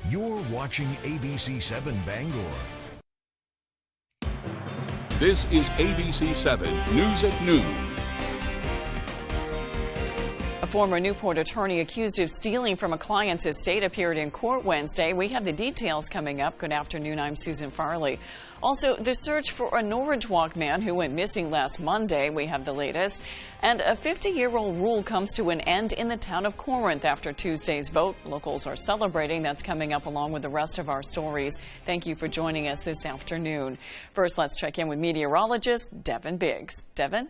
You're watching ABC7 Bangor. This is ABC7 News at Noon. A former Newport attorney accused of stealing from a client's estate appeared in court Wednesday. We have the details coming up. Good afternoon, I'm Susan Farley. Also, the search for a Norridge Walk man who went missing last Monday. We have the latest. And a 50-year-old rule comes to an end in the town of Corinth after Tuesday's vote. Locals are celebrating. That's coming up along with the rest of our stories. Thank you for joining us this afternoon. First, let's check in with meteorologist Devin Biggs. Devin?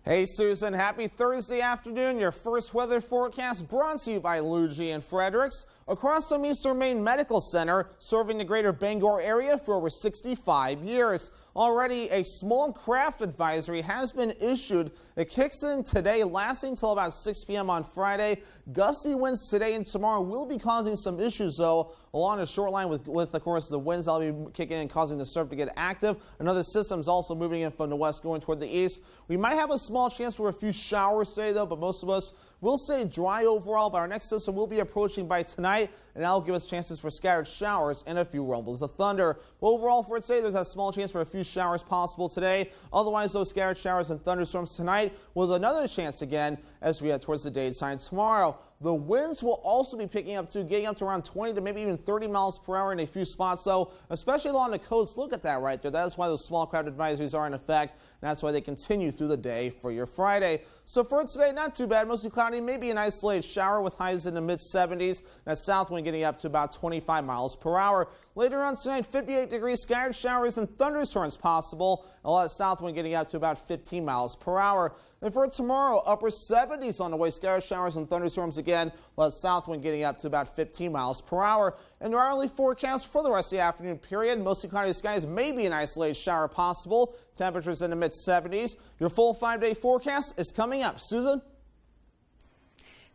Hey Susan, happy Thursday afternoon. Your first weather forecast brought to you by Luigi and Fredericks. Across from Eastern Maine Medical Center, serving the greater Bangor area for over 65 years. Already a small craft advisory has been issued. It kicks in today, lasting till about 6 p.m. on Friday. Gusty winds today and tomorrow will be causing some issues, though, along the shoreline with of course, the winds that'll be kicking in, causing the surf to get active. Another system's also moving in from the west, going toward the east. We might have a small chance for a few showers today, though, but most of us will say dry overall. But our next system will be approaching by tonight, and that'll give us chances for scattered showers and a few rumbles of thunder. Overall, for today, there's a small chance for a few showers possible today. Otherwise, those scattered showers and thunderstorms tonight, with another chance again as we head towards the daytime tomorrow. The winds will also be picking up too, getting up to around 20 to maybe even 30 miles per hour in a few spots, though, especially along the coast. Look at that right there. That is why those small craft advisories are in effect, and that's why they continue through the day for your Friday. So for today, not too bad. Mostly cloudy, maybe an isolated shower with highs in the mid-70s. That south wind getting up to about 25 miles per hour. Later on tonight, 58 degrees, scattered showers and thunderstorms possible. A lot of south wind getting up to about 15 miles per hour. And for tomorrow, upper 70s on the way, scattered showers and thunderstorms again. A lot of south wind getting up to about 15 miles per hour. And our early forecast for the rest of the afternoon period, mostly cloudy skies, maybe an isolated shower possible. Temperatures in the mid-70s. Your full 5-day forecast is coming up. Susan?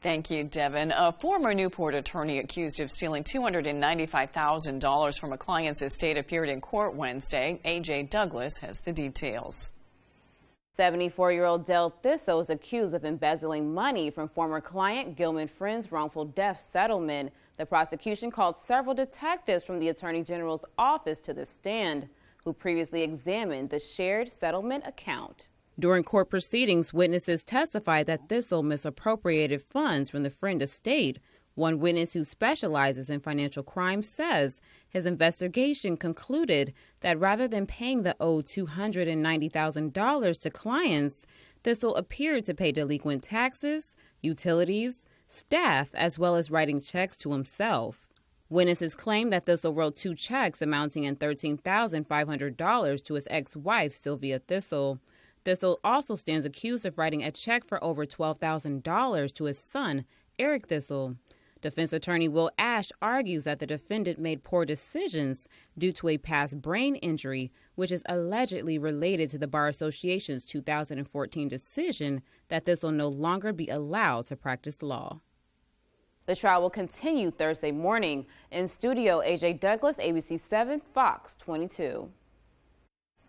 Thank you, Devin. A former Newport attorney accused of stealing $295,000 from a client's estate appeared in court Wednesday. A.J. Douglas has the details. 74-year-old Del Thistle is accused of embezzling money from former client Gilman Friend's wrongful death settlement. The prosecution called several detectives from the Attorney General's office to the stand, who previously examined the shared settlement account. During court proceedings, witnesses testified that Thistle misappropriated funds from the Friend estate. One witness who specializes in financial crime says his investigation concluded that rather than paying the owed $290,000 to clients, Thistle appeared to pay delinquent taxes, utilities, staff, as well as writing checks to himself. Witnesses claim that Thistle wrote 2 checks amounting in $13,500 to his ex-wife, Sylvia Thistle. Thistle also stands accused of writing a check for over $12,000 to his son, Eric Thistle. Defense attorney Will Ash argues that the defendant made poor decisions due to a past brain injury, which is allegedly related to the Bar Association's 2014 decision that Thistle no longer be allowed to practice law. The trial will continue Thursday morning. In studio, A.J. Douglas, ABC7, Fox 22.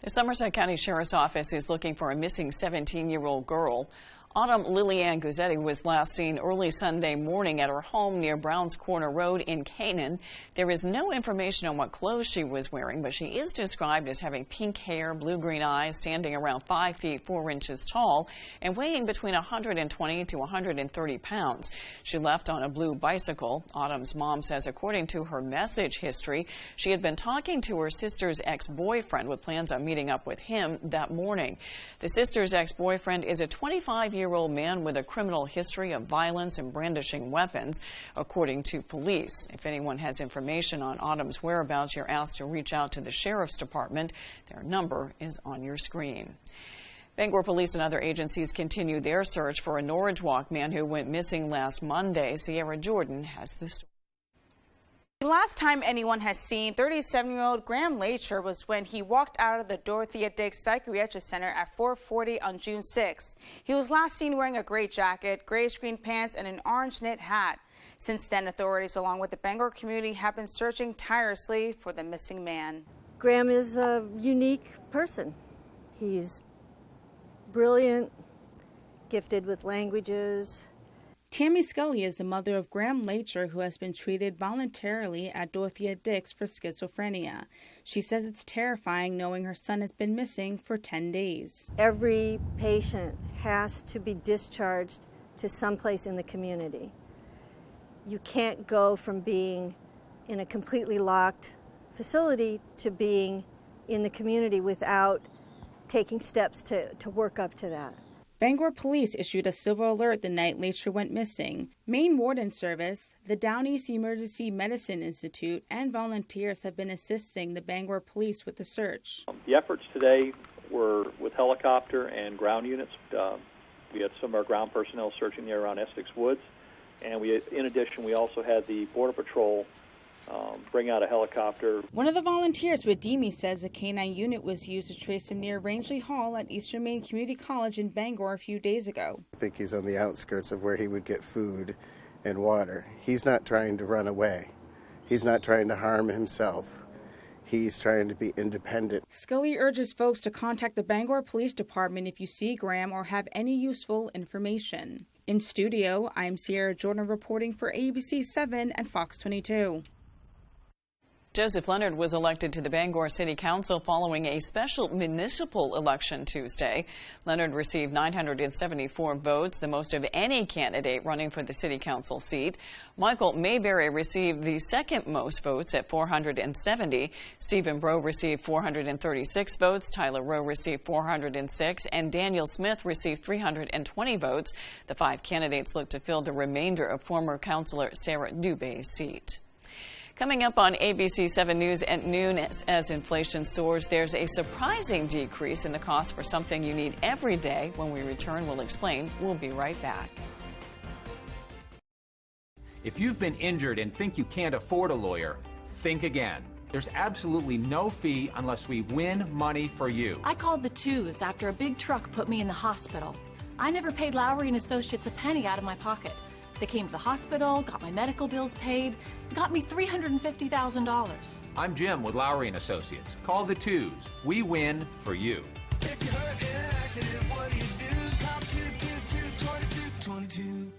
The Somerset County Sheriff's Office is looking for a missing 17-year-old girl. Autumn Lillian Guzzetti was last seen early Sunday morning at her home near Browns Corner Road in Canaan. There is no information on what clothes she was wearing, but she is described as having pink hair, blue-green eyes, standing around 5 feet 4 inches tall, and weighing between 120 to 130 pounds. She left on a blue bicycle. Autumn's mom says, according to her message history, she had been talking to her sister's ex-boyfriend with plans on meeting up with him that morning. The sister's ex-boyfriend is a 25-year-old man with a criminal history of violence and brandishing weapons, according to police. If anyone has information on Autumn's whereabouts, you're asked to reach out to the Sheriff's Department. Their number is on your screen. Bangor police and other agencies continue their search for a Norridge Walk man who went missing last Monday. Sierra Jordan has the story. The last time anyone has seen 37-year-old Graham Lacher was when he walked out of the Dorothea Dix Psychiatric Center at 4:40 on June 6. He was last seen wearing a gray jacket, gray screen pants, and an orange knit hat. Since then, authorities, along with the Bangor community, have been searching tirelessly for the missing man. Graham is a unique person. He's brilliant, gifted with languages. Tammy Scully is the mother of Graham Lacher, who has been treated voluntarily at Dorothea Dix for schizophrenia. She says it's terrifying knowing her son has been missing for 10 days. Every patient has to be discharged to someplace in the community. You can't go from being in a completely locked facility to being in the community without taking steps to work up to that. Bangor Police issued a civil alert the night Lacher went missing. Maine Warden Service, the Down East Emergency Medicine Institute, and volunteers have been assisting the Bangor Police with the search. The efforts today were with helicopter and ground units. We had some of our ground personnel searching the area around Essex Woods, and in addition, we also had the Border Patrol bring out a helicopter. One of the volunteers with DEME says a canine unit was used to trace him near Rangeley Hall at Eastern Maine Community College in Bangor a few days ago. I think he's on the outskirts of where he would get food and water. He's not trying to run away. He's not trying to harm himself. He's trying to be independent. Scully urges folks to contact the Bangor Police Department if you see Graham or have any useful information. In studio, I'm Sierra Jordan reporting for ABC 7 and Fox 22. Joseph Leonard was elected to the Bangor City Council following a special municipal election Tuesday. Leonard received 974 votes, the most of any candidate running for the City Council seat. Michael Mayberry received the second most votes at 470. Stephen Breaux received 436 votes. Tyler Rowe received 406, and Daniel Smith received 320 votes. The 5 candidates look to fill the remainder of former councilor Sarah Dubé's seat. Coming up on ABC 7 News at noon, as inflation soars, there's a surprising decrease in the cost for something you need every day. When we return, we'll explain. We'll be right back. If you've been injured and think you can't afford a lawyer, think again. There's absolutely no fee unless we win money for you. I called the twos after a big truck put me in the hospital. I never paid Lowry & Associates a penny out of my pocket. They came to the hospital, got my medical bills paid, got me $350,000. I'm Jim with Lowry & Associates. Call the twos. We win for you. If you're hurt in an accident, what do you do? Call 222-2222.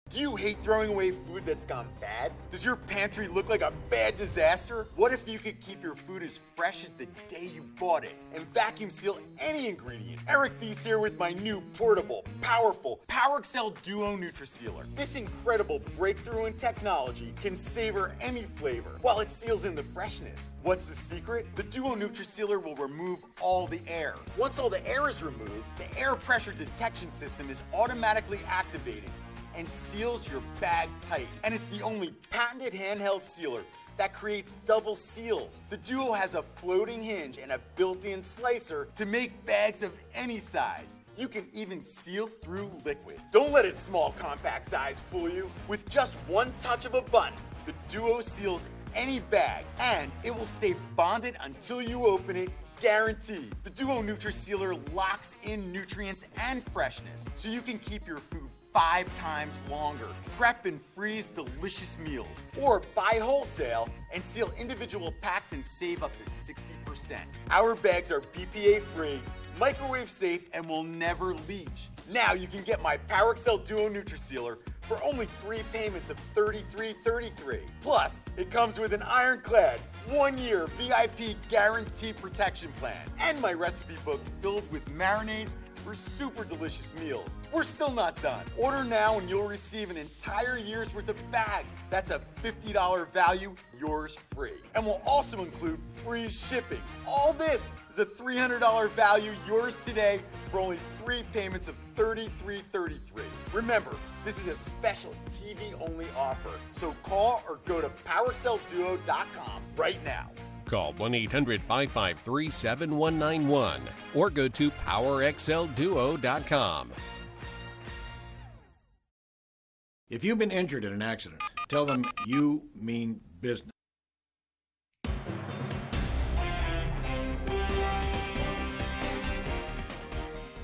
Do you hate throwing away food that's gone bad? Does your pantry look like a bad disaster? What if you could keep your food as fresh as the day you bought it and vacuum seal any ingredient? Eric Thies here with my new portable, powerful PowerXL Duo NutriSealer. This incredible breakthrough in technology can savor any flavor while it seals in the freshness. What's the secret? The Duo NutriSealer will remove all the air. Once all the air is removed, the air pressure detection system is automatically activated and seals your bag tight. And it's the only patented handheld sealer that creates double seals. The Duo has a floating hinge and a built-in slicer to make bags of any size. You can even seal through liquid. Don't let its small compact size fool you. With just one touch of a button, the Duo seals any bag, and it will stay bonded until you open it, guaranteed. The Duo NutriSealer locks in nutrients and freshness, so you can keep your food 5 times longer. Prep and freeze delicious meals, or buy wholesale and seal individual packs and save up to 60%. Our bags are BPA free, microwave safe, and will never leach. Now you can get my PowerXL Duo NutriSealer for only 3 payments of $33.33. Plus, it comes with an ironclad 1-year VIP guarantee protection plan and my recipe book filled with marinades for super delicious meals. We're still not done. Order now and you'll receive an entire year's worth of bags. That's a $50 value, yours free. And we'll also include free shipping. All this is a $300 value, yours today for only 3 payments of $33.33. Remember, this is a special TV-only offer. So call or go to PowerXLDuo.com right now. Call 1-800-553-7191 or go to PowerXLDuo.com. If you've been injured in an accident, tell them you mean business.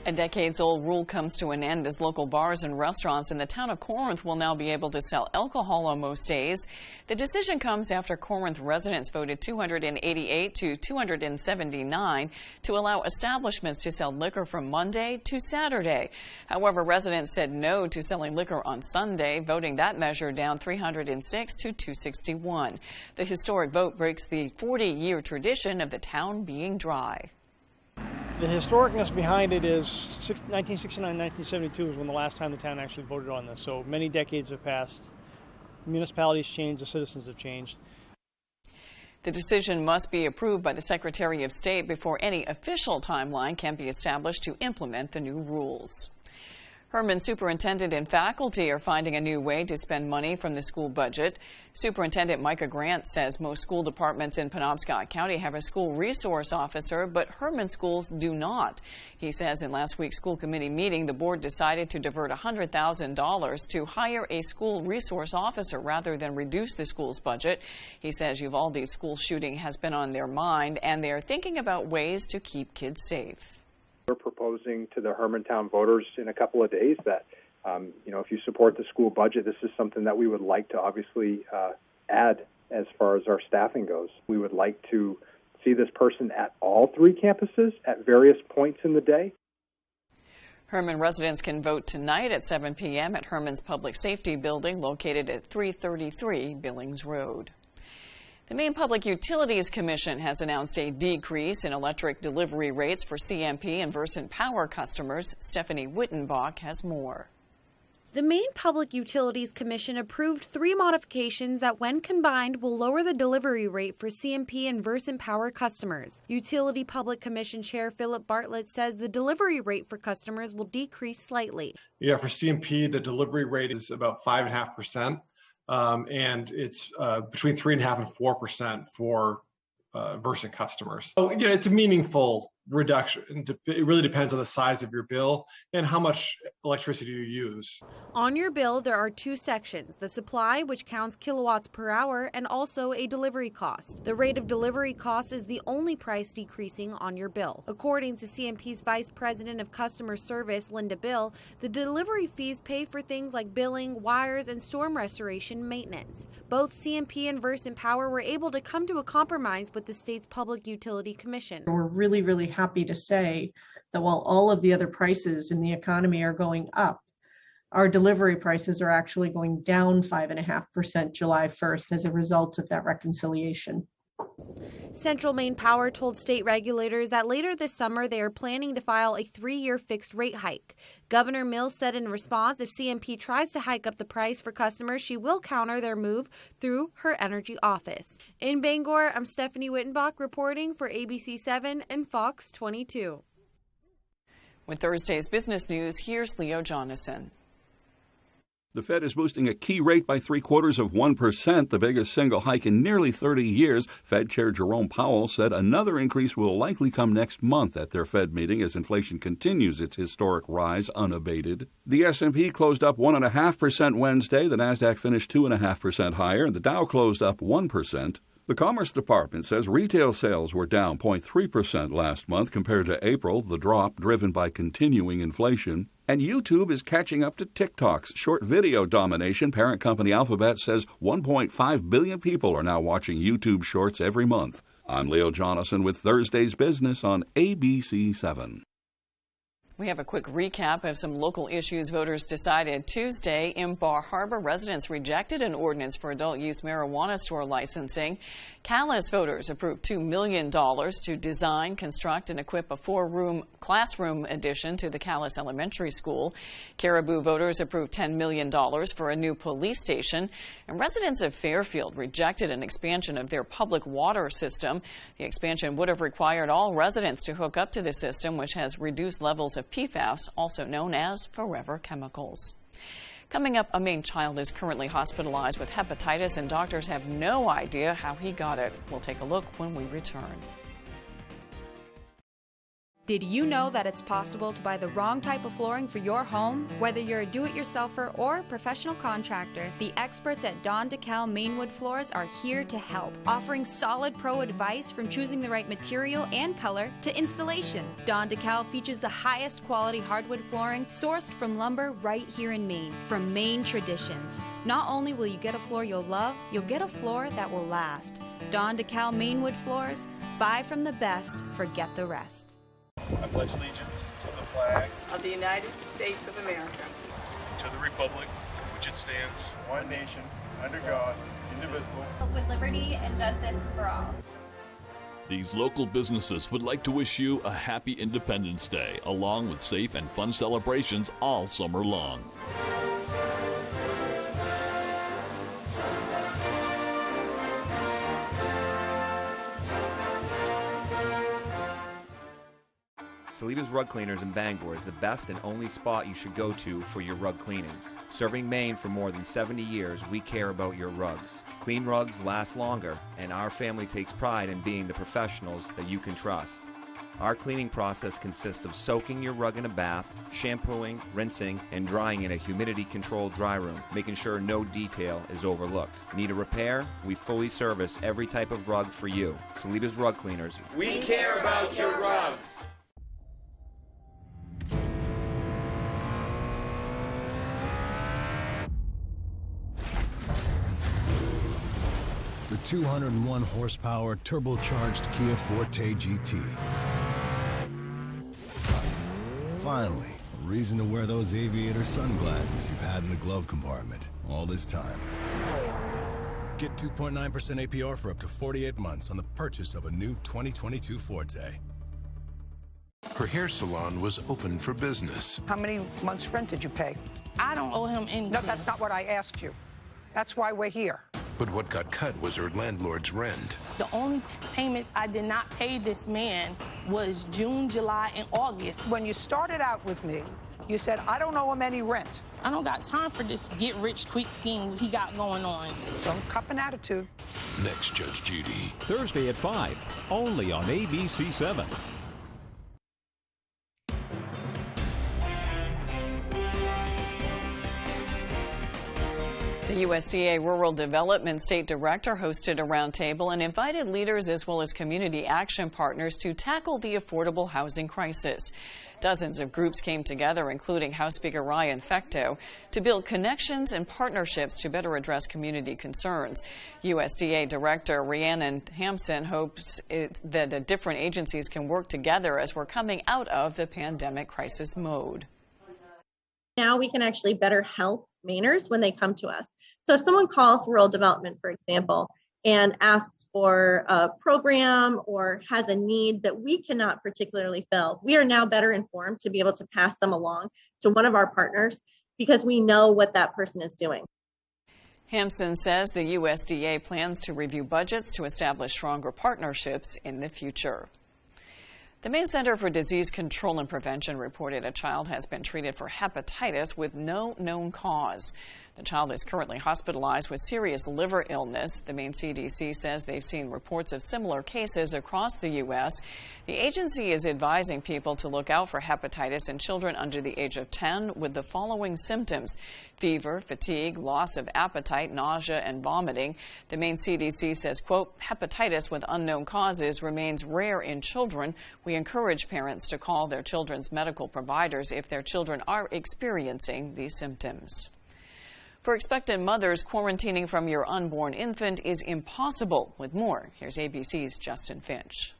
A decades-old rule comes to an end as local bars and restaurants in the town of Corinth will now be able to sell alcohol on most days. The decision comes after Corinth residents voted 288 to 279 to allow establishments to sell liquor from Monday to Saturday. However, residents said no to selling liquor on Sunday, voting that measure down 306 to 261. The historic vote breaks the 40-year tradition of the town being dry. The historicness behind it is 1969, 1972 is when the last time the town actually voted on this. So many decades have passed. Municipalities changed, the citizens have changed. The decision must be approved by the Secretary of State before any official timeline can be established to implement the new rules. Herman superintendent and faculty are finding a new way to spend money from the school budget. Superintendent Micah Grant says most school departments in Penobscot County have a school resource officer, but Herman schools do not. He says in last week's school committee meeting, the board decided to divert $100,000 to hire a school resource officer rather than reduce the school's budget. He says Uvalde's school shooting has been on their mind, and they're thinking about ways to keep kids safe. We're proposing to the Hermantown voters in a couple of days that, if you support the school budget, this is something that we would like to obviously add as far as our staffing goes. We would like to see this person at all three campuses at various points in the day. Herman residents can vote tonight at 7 p.m. at Herman's Public Safety Building located at 333 Billings Road. The Maine Public Utilities Commission has announced a decrease in electric delivery rates for CMP and Versant Power customers. Stephanie Wittenbach has more. The Maine Public Utilities Commission approved 3 modifications that, when combined, will lower the delivery rate for CMP and Versant Power customers. Utility Public Commission Chair Philip Bartlett says the delivery rate for customers will decrease slightly. Yeah, for CMP, the delivery rate is about 5.5%. And it's between 3.5% and 4% for Versant customers. So, it's a meaningful reduction. It really depends on the size of your bill and how much electricity you use. On your bill, there are 2 sections, the supply, which counts kilowatts per hour, and also a delivery cost. The rate of delivery cost is the only price decreasing on your bill. According to CMP's Vice President of Customer Service, Linda Bill, the delivery fees pay for things like billing, wires, and storm restoration maintenance. Both CMP and Versant Power were able to come to a compromise with the state's Public Utility Commission. We're really happy to say that while all of the other prices in the economy are going up, our delivery prices are actually going down 5.5% July 1st as a result of that reconciliation. Central Maine Power told state regulators that later this summer they are planning to file a 3-year fixed rate hike. Governor Mills said in response, if CMP tries to hike up the price for customers, she will counter their move through her energy office. In Bangor, I'm Stephanie Wittenbach reporting for ABC 7 and Fox 22. With Thursday's business news, here's Leo Jonathan. The Fed is boosting a key rate by 0.75%, the biggest single hike in nearly 30 years. Fed Chair Jerome Powell said another increase will likely come next month at their Fed meeting as inflation continues its historic rise unabated. The S&P closed up 1.5% Wednesday. The Nasdaq finished 2.5% higher, and the Dow closed up 1%. The Commerce Department says retail sales were down 0.3% last month compared to April, the drop driven by continuing inflation. And YouTube is catching up to TikTok's short video domination. Parent company Alphabet says 1.5 billion people are now watching YouTube Shorts every month. I'm Leo Jonathan with Thursday's Business on ABC 7. We have a quick recap of some local issues voters decided Tuesday. In Bar Harbor, residents rejected an ordinance for adult-use marijuana store licensing. Calais voters approved $2 million to design, construct, and equip a 4-room classroom addition to the Calais Elementary School. Caribou voters approved $10 million for a new police station. And residents of Fairfield rejected an expansion of their public water system. The expansion would have required all residents to hook up to the system, which has reduced levels of PFAS, also known as forever chemicals. Coming up, a Maine child is currently hospitalized with hepatitis, and doctors have no idea how he got it. We'll take a look when we return. Did you know that it's possible to buy the wrong type of flooring for your home? Whether you're a do-it-yourselfer or professional contractor, the experts at Don DeKalb Mainwood Floors are here to help, offering solid pro advice from choosing the right material and color to installation. Don DeKalb features the highest quality hardwood flooring sourced from lumber right here in Maine, from Maine traditions. Not only will you get a floor you'll love, you'll get a floor that will last. Don DeKalb Mainwood Floors, buy from the best, forget the rest. I pledge allegiance to the flag of the United States of America, to the republic for which it stands, one nation, under God, indivisible, with liberty and justice for all. These local businesses would like to wish you a happy Independence Day, along with safe and fun celebrations all summer long. Saliba's Rug Cleaners in Bangor is the best and only spot you should go to for your rug cleanings. Serving Maine for more than 70 years, we care about your rugs. Clean rugs last longer, and our family takes pride in being the professionals that you can trust. Our cleaning process consists of soaking your rug in a bath, shampooing, rinsing, and drying in a humidity-controlled dry room, making sure no detail is overlooked. Need a repair? We fully service every type of rug for you. Saliba's Rug Cleaners. We care about your rugs. The 201 horsepower turbocharged Kia Forte GT. Finally, a reason to wear those aviator sunglasses you've had in the glove compartment all this time. Get 2.9% APR for up to 48 months on the purchase of a new 2022 Forte. Her hair salon was open for business. How many months' rent did you pay? I don't owe him anything. No, that's not what I asked you. That's why we're here. But what got cut was her landlord's rent. The only payments I did not pay this man was June, July, and August. When you started out with me, you said, I don't owe him any rent. I don't got time for this get-rich-quick scheme he got going on. Don't cup an attitude. Next, Judge Judy. Thursday at 5, only on ABC 7. The USDA Rural Development State Director hosted a roundtable and invited leaders as well as community action partners to tackle the affordable housing crisis. Dozens of groups came together, including House Speaker Ryan Fecteau, to build connections and partnerships to better address community concerns. USDA Director Rhiannon Hampson hopes that different agencies can work together as we're coming out of the pandemic crisis mode. Now we can actually better help Mainers when they come to us. So if someone calls rural development, for example, and asks for a program or has a need that we cannot particularly fill, we are now better informed to be able to pass them along to one of our partners because we know what that person is doing. Hampson says the USDA plans to review budgets to establish stronger partnerships in the future. The Maine Center for Disease Control and Prevention reported a child has been treated for hepatitis with no known cause. The child is currently hospitalized with serious liver illness. The Maine CDC says they've seen reports of similar cases across the U.S. The agency is advising people to look out for hepatitis in children under the age of 10 with the following symptoms: fever, fatigue, loss of appetite, nausea, and vomiting. The Maine CDC says, quote, hepatitis with unknown causes remains rare in children. We encourage parents to call their children's medical providers if their children are experiencing these symptoms. For expectant mothers, quarantining from your unborn infant is impossible. With more, here's ABC's Justin Finch.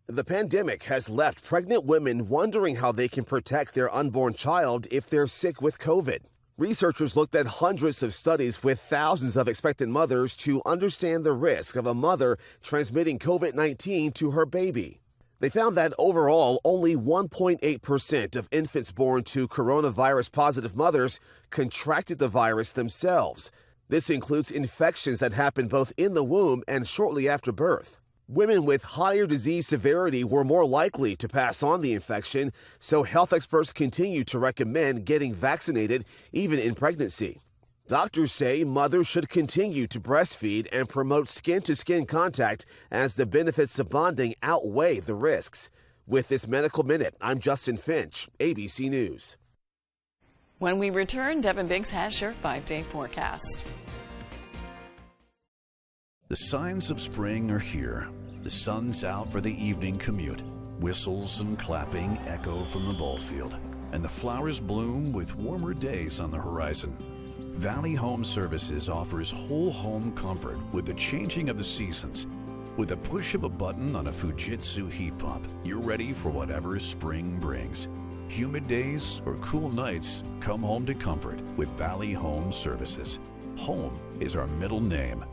The pandemic has left pregnant women wondering how they can protect their unborn child if they're sick with COVID. Researchers looked at hundreds of studies with thousands of expectant mothers to understand the risk of a mother transmitting COVID-19 to her baby. They found that overall, only 1.8% of infants born to coronavirus-positive mothers contracted the virus themselves. This includes infections that happen both in the womb and shortly after birth. Women with higher disease severity were more likely to pass on the infection, so health experts continue to recommend getting vaccinated even in pregnancy. Doctors say mothers should continue to breastfeed and promote skin-to-skin contact as the benefits of bonding outweigh the risks. With this Medical Minute, I'm Justin Finch, ABC News. When we return, Devin Biggs has your 5-day forecast. The signs of spring are here. The sun's out for the evening commute. Whistles and clapping echo from the ball field. And the flowers bloom with warmer days on the horizon. Valley Home Services offers whole home comfort with the changing of the seasons. With a push of a button on a Fujitsu heat pump, you're ready for whatever spring brings. Humid days or cool nights, come home to comfort with Valley Home Services. Home is our middle name.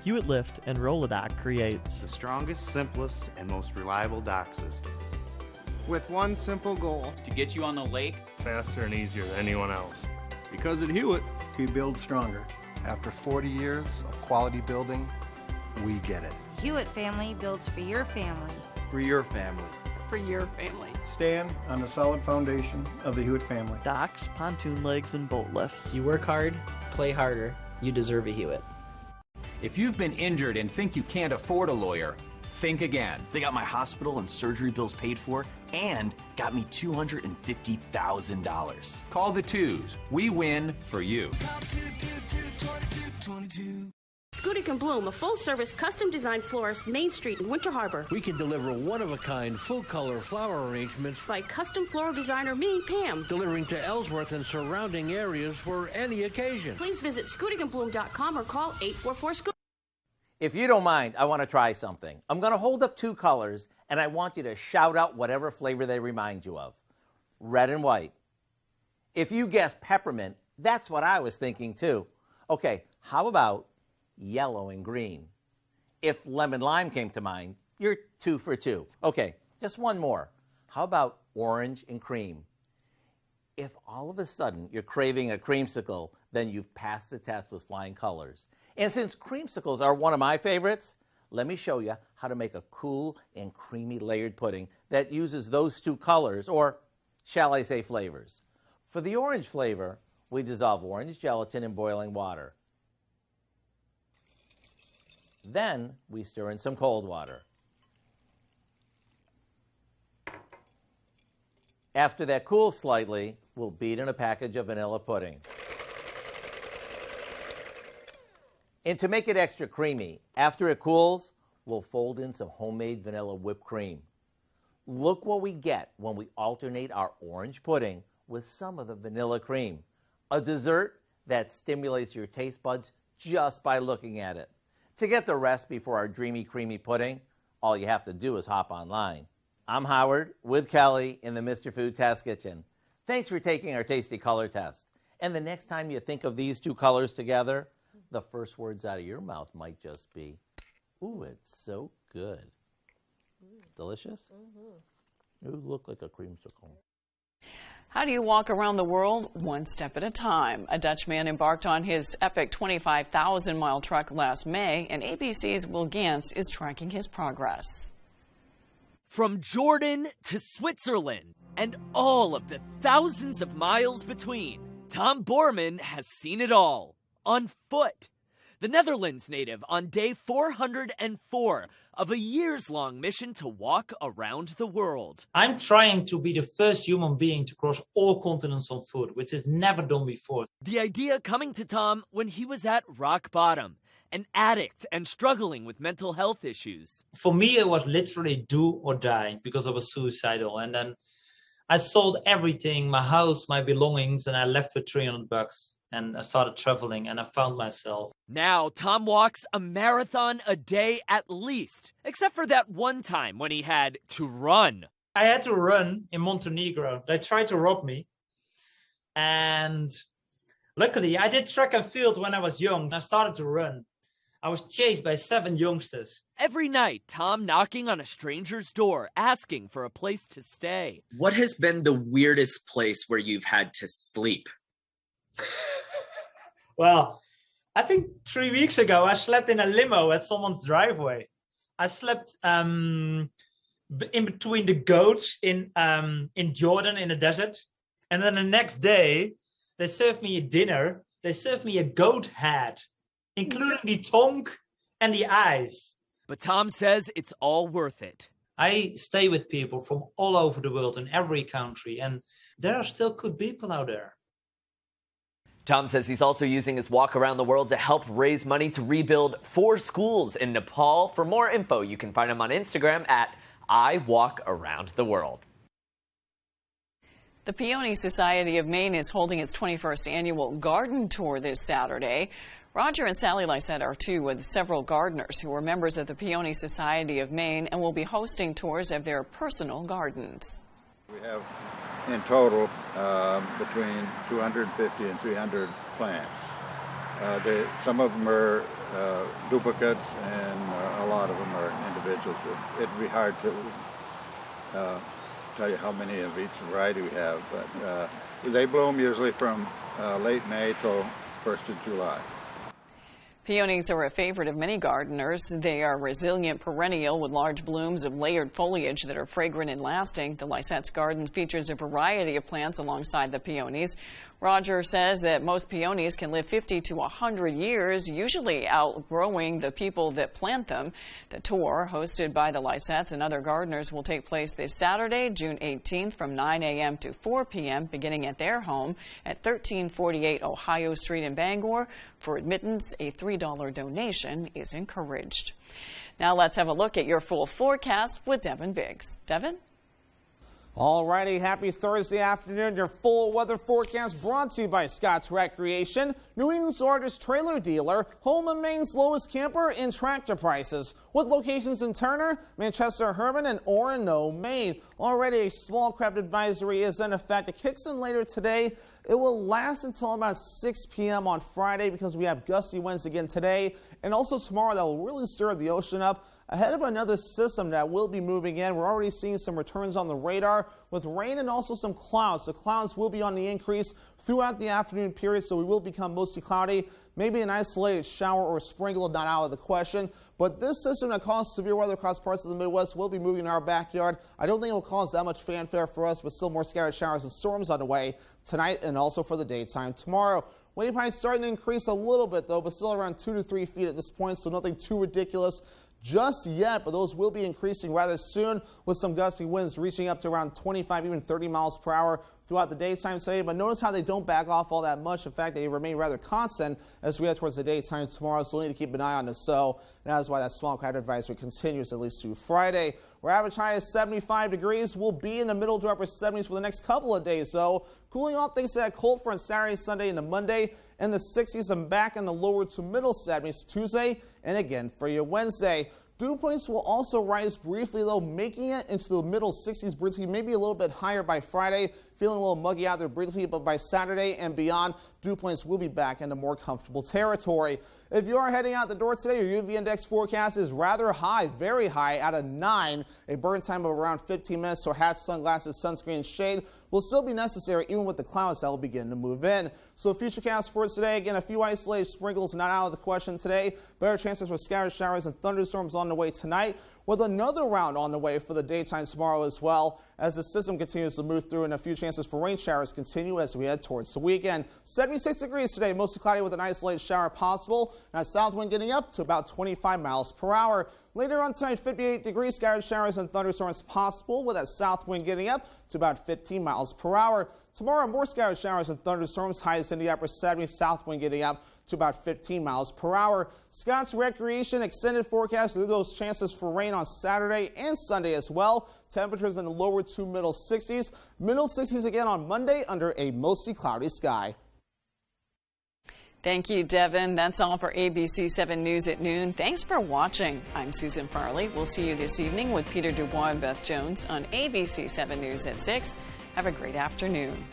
Hewitt Lift and Rolodoc creates the strongest, simplest, and most reliable dock system. With one simple goal: to get you on the lake faster and easier than anyone else. Because at Hewitt, we build stronger. After 40 years of quality building, we get it. Hewitt family builds for your family. For your family. For your family. Stand on the solid foundation of the Hewitt family. Docks, pontoon legs, and boat lifts. You work hard, play harder. You deserve a Hewitt. If you've been injured and think you can't afford a lawyer, think again. They got my hospital and surgery bills paid for and got me $250,000. Call the twos. We win for you. Scudic & Bloom, a full-service, custom-designed florist, Main Street in Winter Harbor. We can deliver one-of-a-kind, full-color flower arrangements by custom floral designer me, Pam. Delivering to Ellsworth and surrounding areas for any occasion. Please visit scudicandbloom.com or call 844-SCUDIC. If you don't mind, I want to try something. I'm going to hold up two colors, and I want you to shout out whatever flavor they remind you of. Red and white. If you guess peppermint, that's what I was thinking too. Okay, how about yellow and green? If lemon lime came to mind, you're 2 for 2. Okay, just one more. How about orange and cream? If all of a sudden you're craving a creamsicle, then you've passed the test with flying colors. And since creamsicles are one of my favorites, let me show you how to make a cool and creamy layered pudding that uses those two colors, or shall I say flavors. For the orange flavor, we dissolve orange gelatin in boiling water. Then we stir in some cold water. After that cools slightly, we'll beat in a package of vanilla pudding. And to make it extra creamy, after it cools, we'll fold in some homemade vanilla whipped cream. Look what we get when we alternate our orange pudding with some of the vanilla cream. A dessert that stimulates your taste buds just by looking at it. To get the recipe for our dreamy, creamy pudding, all you have to do is hop online. I'm Howard with Kelly in the Mr. Food Test Kitchen. Thanks for taking our tasty color test. And the next time you think of these two colors together, the first words out of your mouth might just be, ooh, it's so good. Delicious? Mm-hmm. Ooh, look like a creamsicle. How do you walk around the world? One step at a time. A Dutch man embarked on his epic 25,000-mile trek last May, and ABC's Will Gantz is tracking his progress. From Jordan to Switzerland and all of the thousands of miles between, Tom Borman has seen it all on foot. The Netherlands native on day 404 of a years-long mission to walk around the world. I'm trying to be the first human being to cross all continents on foot, which is never done before. The idea coming to Tom when he was at rock bottom, an addict and struggling with mental health issues. For me, it was literally do or die because I was suicidal. And then I sold everything, my house, my belongings, and I left with $300. And I started traveling, and I found myself. Now, Tom walks a marathon a day at least, except for that one time when he had to run. I had to run in Montenegro. They tried to rob me. And luckily, I did track and field when I was young. I started to run. I was chased by 7 youngsters. Every night, Tom knocking on a stranger's door, asking for a place to stay. What has been the weirdest place where you've had to sleep? Well, I think 3 weeks ago, I slept in a limo at someone's driveway. I slept in between the goats in Jordan in the desert. And then the next day, they served me a dinner. They served me a goat head, including the tongue and the eyes. But Tom says it's all worth it. I stay with people from all over the world in every country, and there are still good people out there. Tom says he's also using his walk around the world to help raise money to rebuild 4 schools in Nepal. For more info, you can find him on Instagram at IWalkAroundTheWorld. The Peony Society of Maine is holding its 21st annual garden tour this Saturday. Roger and Sally Lysette are 2 with several gardeners who are members of the Peony Society of Maine and will be hosting tours of their personal gardens. We have in total between 250 and 300 plants. Some of them are duplicates and a lot of them are individuals. It'd be hard to tell you how many of each variety we have, but they bloom usually from late May till 1st of July. Peonies are a favorite of many gardeners. They are resilient perennial with large blooms of layered foliage that are fragrant and lasting. The Lysette's garden features a variety of plants alongside the peonies. Roger says that most peonies can live 50 to 100 years, usually outgrowing the people that plant them. The tour, hosted by the Lysettes and other gardeners, will take place this Saturday, June 18th from 9 a.m. to 4 p.m., beginning at their home at 1348 Ohio Street in Bangor. For admittance, a $3 donation is encouraged. Now let's have a look at your full forecast with Devin Biggs. Devin? Alrighty, happy Thursday afternoon. Your full weather forecast brought to you by Scott's Recreation, New England's largest trailer dealer, home of Maine's lowest camper and tractor prices, with locations in Turner, Manchester, Herman, and Orono, Maine. Already a small craft advisory is in effect. It kicks in later today. It will last until about 6 p.m. on Friday because we have gusty winds again today, and also tomorrow that will really stir the ocean up ahead of another system that will be moving in. We're already seeing some returns on the radar with rain and also some clouds. The clouds will be on the increase throughout the afternoon period, so we will become mostly cloudy. Maybe an isolated shower or sprinkle, not out of the question. But this system that caused severe weather across parts of the Midwest will be moving in our backyard. I don't think it will cause that much fanfare for us, but still more scattered showers and storms on the way tonight and also for the daytime tomorrow. Wave height starting to increase a little bit, though, but still around 2 to 3 feet at this point, so nothing too ridiculous just yet, but those will be increasing rather soon with some gusty winds reaching up to around 25, even 30 miles per hour throughout the daytime today. But notice how they don't back off all that much. In fact, they remain rather constant as we head towards the daytime tomorrow, so we need to keep an eye on this. So that is why that small cloud advisory continues at least through Friday. Our average high is 75 degrees. We'll be in the middle to upper 70s for the next couple of days, though. Cooling off thanks to that cold front Saturday, Sunday, into Monday, and the 60s and back in the lower to middle 70s Tuesday, and again for your Wednesday. Dew points will also rise briefly, though, making it into the middle 60s briefly, maybe a little bit higher by Friday. Feeling a little muggy out there briefly, but by Saturday and beyond, dew points will be back into more comfortable territory. If you are heading out the door today, your UV index forecast is rather high, very high, at a 9. A burn time of around 15 minutes, so hats, sunglasses, sunscreen, and shade will still be necessary even with the clouds that will begin to move in. So futurecast for today, again, a few isolated sprinkles not out of the question today. Better chances for scattered showers and thunderstorms on the way tonight, with another round on the way for the daytime tomorrow as well, as the system continues to move through and a few chances for rain showers continue as we head towards the weekend. 76 degrees today, mostly cloudy with an isolated shower possible, and a south wind getting up to about 25 miles per hour. Later on tonight, 58 degrees, scattered showers and thunderstorms possible with that south wind getting up to about 15 miles per hour. Tomorrow, more scattered showers and thunderstorms, highs in the upper 70s, south wind getting up to about 15 miles per hour. Scott's Recreation extended forecast with those chances for rain on Saturday and Sunday as well. Temperatures in the lower to middle 60s. Middle 60s again on Monday under a mostly cloudy sky. Thank you, Devin. That's all for ABC 7 News at noon. Thanks for watching. I'm Susan Farley. We'll see you this evening with Peter Dubois and Beth Jones on ABC 7 News at 6. Have a great afternoon.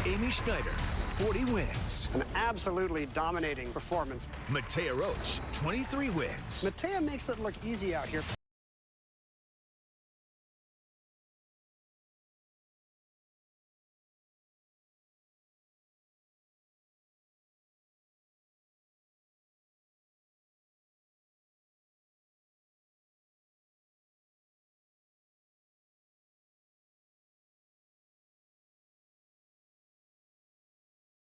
Amy Schneider, 40 wins. An absolutely dominating performance. Matea Roach, 23 wins. Matea makes it look easy out here.